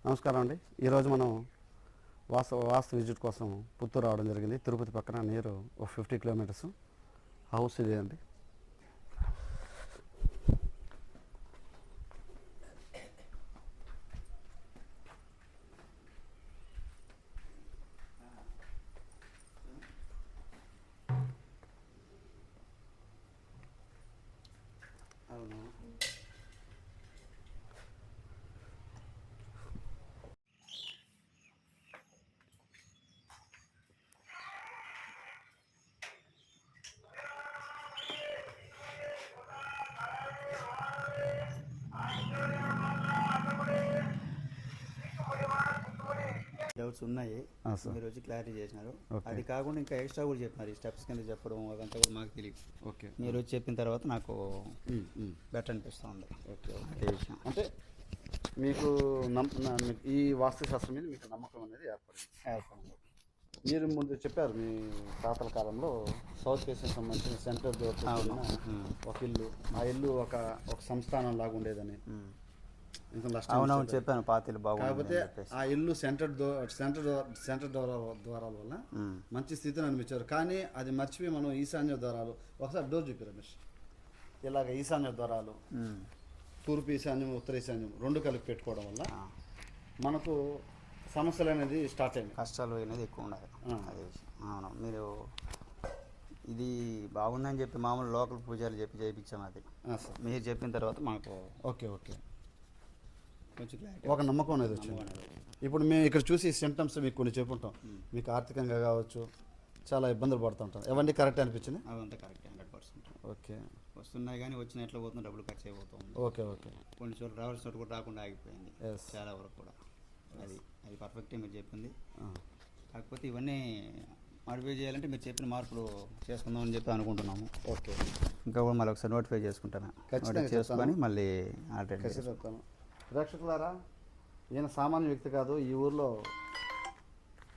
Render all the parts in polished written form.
నమస్కారం అండి. ఈరోజు మనం వాస్తు విజిట్ కోసం పుత్తూరు రావడం జరిగింది. తిరుపతి పక్కన నియర్ ఒక 50 కిలోమీటర్స్ హౌస్ ఇది అండి. అవును. డౌట్స్ ఉన్నాయి, మీరు వచ్చి క్లారిటీ చేసినారు. ఓకే. అది కాకుండా ఇంకా ఎక్స్ట్రా కూడా చెప్పినారు. ఈ స్టెప్స్ కింద చెప్పడం అదంతా కూడా మాకు తెలియదు. ఓకే. మీరు వచ్చి చెప్పిన తర్వాత నాకు బెటర్ అనిపిస్తుంది. ఓకే. అదే విషయం. అంటే మీకు ఈ వాస్తు శాస్త్రం మీద మీకు నమ్మకం అనేది ఏర్పడింది. మీరు ముందు చెప్పారు మీ తాతల కాలంలో సౌత్ ఏషియన్ సంబంధించిన సెంటర్ ఒక ఇల్లు, ఆ ఇల్లు ఒక సంస్థానం లాగా ఉండేదని. అవునవును చెప్పాను, పాతిలు బాగుంది. కాకపోతే ఆ ఇల్లు సెంటర్ ద్వారాల వల్ల మంచి స్థితిని అనిపించారు. కానీ అది మర్చిపోయి మనం ఈశాన్య ద్వారాలు ఒకసారి డోర్ చూపి రమేష్, ఇలాగ ఈశాన్య ద్వారాలు తూర్పు ఈశాన్యం ఉత్తర ఈశాన్యం రెండు కలిపి పెట్టుకోవడం వల్ల మనకు సమస్యలు అనేది స్టార్ట్ అయింది, కష్టాలు అనేది ఎక్కువ ఉన్నాయి. అదే విషయం. అవును, మీరు ఇది బాగుందని చెప్పి మామూలు లోకల్ పూజలు చెప్పి చేయించాము. అది మీరు చెప్పిన తర్వాత మాకు ఓకే ఓకే కొంచెం ఒక నమ్మకం అనేది వచ్చింది. ఇప్పుడు మేము ఇక్కడ చూసి సిమ్టమ్స్ మీకు కొన్ని చెప్పుకుంటాం. మీకు ఆర్థికంగా కావచ్చు చాలా ఇబ్బందులు పడుతుంటాం. అవన్నీ కరెక్ట్ అనిపించింది? అదంతా కరెక్ట్, 100%. ఓకే. వస్తున్నాయి కానీ వచ్చిన ఎట్లా పోతుంది, డబ్బులు ఖర్చు అయిపోతుంది. Okay okay. కొన్ని చోట్ల రావాల్సిన చోటు కూడా రాకుండా ఆగిపోయింది చాలా వరకు కూడా. అది పర్ఫెక్టే మీరు చెప్పింది. కాకపోతే ఇవన్నీ మాడిఫై చేయాలంటే మీరు చెప్పిన మార్పులు చేసుకుందాం అని చెప్పి అనుకుంటున్నాము. ఓకే. ఇంకా కూడా మళ్ళీ ఒకసారి నోటిఫై చేసుకుంటాను, చేసుకొని మళ్ళీ ఆల్రెడీ చెప్తాను. ప్రేక్షకులారా, ఈయన సామాన్య వ్యక్తి కాదు. ఈ ఊర్లో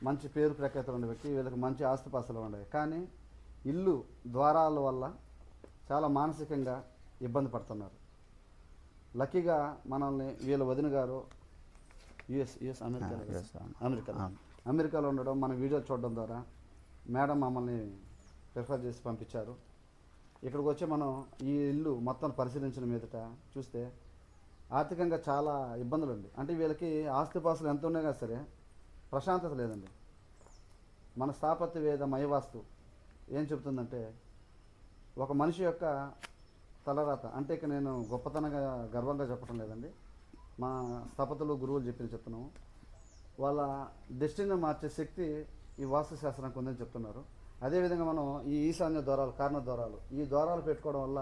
మంచి పేరు ప్రఖ్యాతులు ఉండే వ్యక్తి, వీళ్ళకి మంచి ఆస్తిపాస్తులు ఉండేవి. కానీ ఇల్లు ద్వారాల వల్ల చాలా మానసికంగా ఇబ్బంది పడుతున్నారు. లక్కీగా మనల్ని వీళ్ళ వదిన గారు అమెరికాలో ఉండడం, మన వీడియో చూడడం ద్వారా మేడం మమ్మల్ని ప్రిఫర్ చేసి పంపించారు. ఇక్కడికి వచ్చి మనం ఈ ఇల్లు మొత్తం పరిశీలించిన మీదట చూస్తే ఆర్థికంగా చాలా ఇబ్బందులు ఉంది. అంటే వీళ్ళకి ఆస్తిపాస్తులు ఎంత ఉన్నాయి కదా సరే ప్రశాంతత లేదండి. మన స్థాపత్య వేద మయవాస్తు ఏం చెబుతుందంటే ఒక మనిషి యొక్క తలరాత, అంటే ఇక నేను గొప్పతనంగా గర్వంగా చెప్పడం లేదండి, మా స్థపతులు గురువులు చెప్తున్నాము. వాళ్ళ డెస్టినీ మార్చే శక్తి ఈ వాస్తు శాస్త్రానికి ఉందని చెప్తున్నారు. అదేవిధంగా మనం ఈ ఈశాన్య ద్వారాలు, కారణ ద్వారాలు, ఈ ద్వారాలు పెట్టుకోవడం వల్ల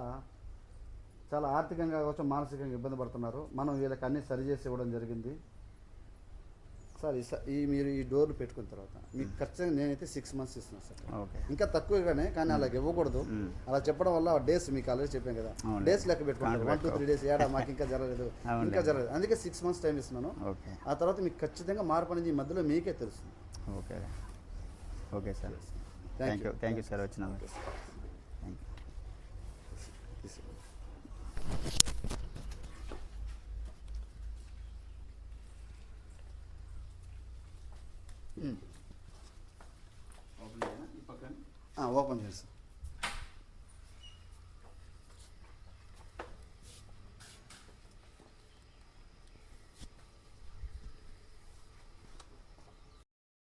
చాలా ఆర్థికంగా కావచ్చు మానసికంగా ఇబ్బంది పడుతున్నారు. మనం వీళ్ళకి అన్నీ సరిచేసి ఇవ్వడం జరిగింది. సార్ మీరు ఈ డోర్లు పెట్టుకున్న తర్వాత మీకు ఖచ్చితంగా నేనైతే 6 months ఇస్తున్నాను సార్. ఇంకా తక్కువగానే, కానీ అలాగ ఇవ్వకూడదు. అలా చెప్పడం వల్ల డేస్ మీకు ఆల్రెడీ చెప్పాను కదా, డేస్ లెక్క పెట్టుకుంటారు. 1 to 3 days ఏడా మాకు ఇంకా జరగలేదు. అందుకే 6 months టైం ఇస్తున్నాను. ఆ తర్వాత మీకు ఖచ్చితంగా మార్పు అనేది ఈ మధ్యలో మీకే తెలుస్తుంది. Okay okay sir, thank you sir వచ్చినందుకు. ఓపెన్ చేయండి సార్.